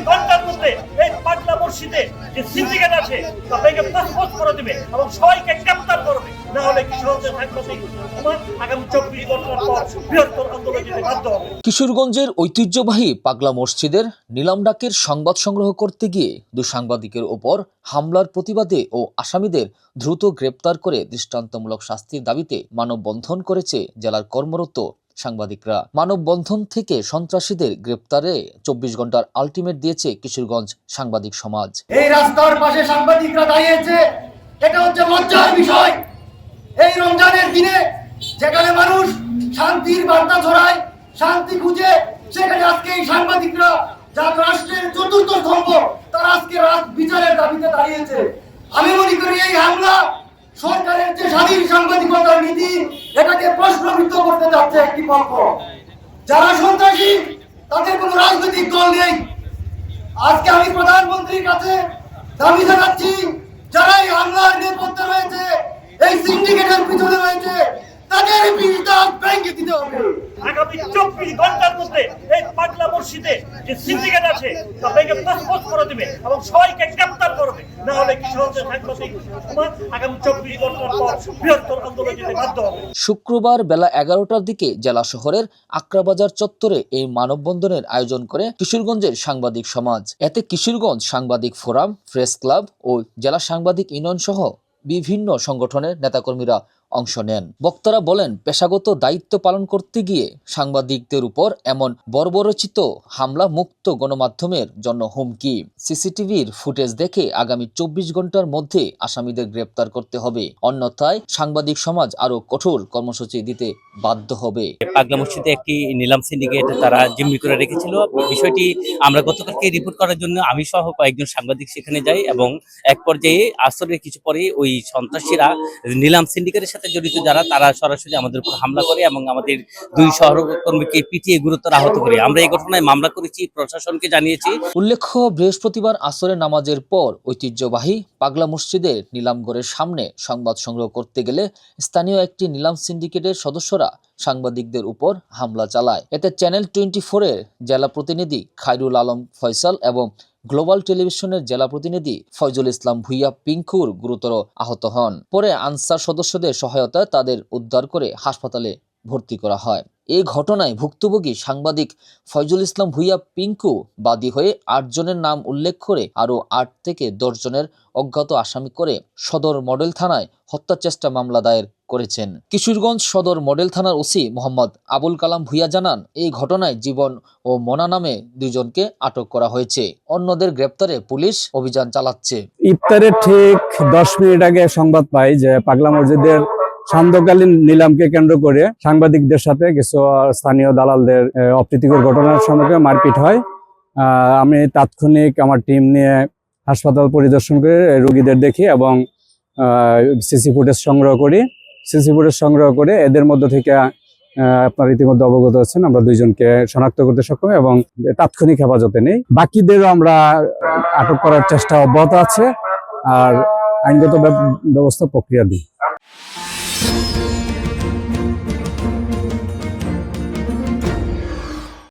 ঘন্টার মধ্যে এই পাগলা মসজিদে যে সিন্ডিকেট আছে তাদেরকে তছনছ করে দেবে এবং সবাইকে গ্রেফতার করবে, না হলে কিশোরগঞ্জের সাংবাদিক আগামী 24 ঘন্টার পর বৃহত্তর আন্দোলন যেতে বাধ্য হবে। কিশোরগঞ্জের ঐতিহ্যবাহী পাগলা মসজিদের নিলাম ডাকের সংবাদ সংগ্রহ করতে গিয়ে দুই সাংবাদিকের ওপর হামলার প্রতিবাদে ও আসামিদের দ্রুত গ্রেপ্তার করে দৃষ্টান্তমূলক শাস্তির দাবিতে মানববন্ধন করেছে জেলার কর্মরত সাংবাদিকরা। মানববন্ধন থেকে সন্ত্রাসীদের গ্রেপ্তারে 24 ঘন্টার আলটিমেট দিয়েছে কিশোরগঞ্জ সাংবাদিক সমাজ। এই রাস্তার পাশে সাংবাদিকরা দাঁড়িয়েছে, এটা হচ্ছে লজ্জার বিষয়। এই রমজানের দিনে যেখানে মানুষ শান্তির বার্তা ছড়ায়, শান্তি খুঁজে, সেখানে আজকে এই সাংবাদিকরা যারা রাষ্ট্রের চতুর্থ স্তম্ভ, তারা আজকে বিচারের দাবিতে দাঁড়িয়েছে। আমি মনে করি এই হামলা সরকারের যে স্বাধীন সাংবাদিকতার নীতি, এটাকে প্রশ্নবিদ্ধ করতে যাচ্ছে একটি পক্ষ। যারা সন্ত্রাসী তাদের কোনো রাজনৈতিক দল নেই। আজকে আমি প্রধানমন্ত্রীর কাছে দাবি জানাচ্ছি, যারা এই হামলার নেপথ্যে রয়েছে, এই সিন্ডিকেটের পিছনে রয়েছে, তাদের বিরুদ্ধে ভেঙে দিতে হবে। আগামী 24 ঘন্টার মধ্যে এই পাগলা মসজিদে যে সিন্ডিকেট আছে তাদেরকে তছনছ করে দেবে এবং সবাইকে গ্রেফতার করবে, না হলে কিশোরগঞ্জের সাংবাদিক আগামী 24 ঘন্টার পর বৃহত্তর আন্দোলন যেতে বাধ্য হবে। শুক্রবার বেলা 11টার দিকে জেলা শহরের আক্রাবাজার চত্বরে এই মানববন্ধনের আয়োজন করে কিশোরগঞ্জের সাংবাদিক সমাজ। এতে কিশোরগঞ্জ সাংবাদিক ফোরাম, প্রেস ক্লাব ও জেলা সাংবাদিক ইউনিয়ন সহ বিভিন্ন সংগঠনের নেতাকর্মীরা অংশ নেন। বক্তারা বলেন, পেশাগত দায়িত্ব পালন করতে গিয়ে সাংবাদিকদের উপর এমন বর্বরচিত হামলা মুক্ত গণমাধ্যমের জন্য হুমকি। সিসিটিভির ফুটেজ দেখে আগামী 24 ঘন্টার মধ্যে আসামিদের গ্রেপ্তার করতে হবে, অন্যথায় সাংবাদিক সমাজ আরো কঠোর কর্মসূচি দিতে বাধ্য হবে। পাগলা মসজিদে একটি নিলাম সিন্ডিকেট তারা জিম্মি করে রেখেছিল। বিষয়টি আমরা গতকালকে রিপোর্ট করার জন্য আমি সহ কয়েকজন সাংবাদিক সেখানে যাই এবং এক পর্যায়ে আসরের কিছু পরে ওই সন্ত্রাসীরা নিলাম সিন্ডিকেটের সাথে জড়িত যারা, তারা সরাসরি আমাদের উপর হামলা করে এবং আমাদের দুই সহকর্মীকে পিটিয়ে গুরুতর আহত করে। আমরা এই ঘটনায় মামলা করেছি, প্রশাসনকে জানিয়েছি। উল্লেখ্য, বৃহস্পতিবার আসরের নামাজের পর ঐতিহ্যবাহী পাগলা মসজিদের নিলামঘরের সামনে সংবাদ সংগ্রহ করতে গেলে স্থানীয় একটি নিলাম সিন্ডিকেটের সদস্যরা সাংবাদিকদের উপর হামলা চালায়। এতে চ্যানেল 24-এর জেলা প্রতিনিধি খায়রুল আলম ফয়সাল এবং গ্লোবাল টেলিভিশনের জেলা প্রতিনিধি ফয়জুল ইসলাম ভুইয়া পিঙ্কুর গুরুতর আহত হন। পরে আনসার সদস্যদের সহায়তায় তাদের উদ্ধার করে হাসপাতালে ভর্তি করা হয়। এই ঘটনায় ভুক্তভোগী সাংবাদিক ফয়জুল ইসলাম ভুইয়া পিঙ্কু বাদী হয়ে 8 জনের নাম উল্লেখ করে আরও 8 থেকে 10 জনের অজ্ঞাত আসামি করে সদর মডেল থানায় হত্যা চেষ্টা মামলা দায়ের করেছেন। কিশোরগঞ্জ সদর মডেল থানার ওসি মোহাম্মদ আবুল কালাম ভুইয়া জানান, এই ঘটনায় জীবন ও মনা নামে 2 জনকে আটক করা হয়েছে। অন্যদের গ্রেপ্তারে পুলিশ অভিযান চালাচ্ছে। ইফতারের ঠিক 10 মিনিট আগে সংবাদ পাই যে পাগলা মসজিদের সান্ধ্যকালীন নিলামকে কেন্দ্র করে সাংবাদিকদের সাথে কিছু স্থানীয় দালালদের অপ্রীতিকর ঘটনার সম্মুখে মারপিট হয়। আমি তাৎক্ষণিক আমার টিম নিয়ে হাসপাতাল পরিদর্শন করে রোগীদের দেখি এবং সিসি ফুটেজ সংগ্রহ করি। সিসি ফুটেজ সংগ্রহ করে এদের মধ্য থেকে আপনার ইতিমধ্যে অবগত হচ্ছেন, আমরা 2 জনকে শনাক্ত করতে সক্ষম এবং তাৎক্ষণিক হেফাজতে নেই। বাকিদেরও আমরা আটক করার চেষ্টা অব্যাহত আছে আর আইনগত ব্যবস্থা প্রক্রিয়া দিই।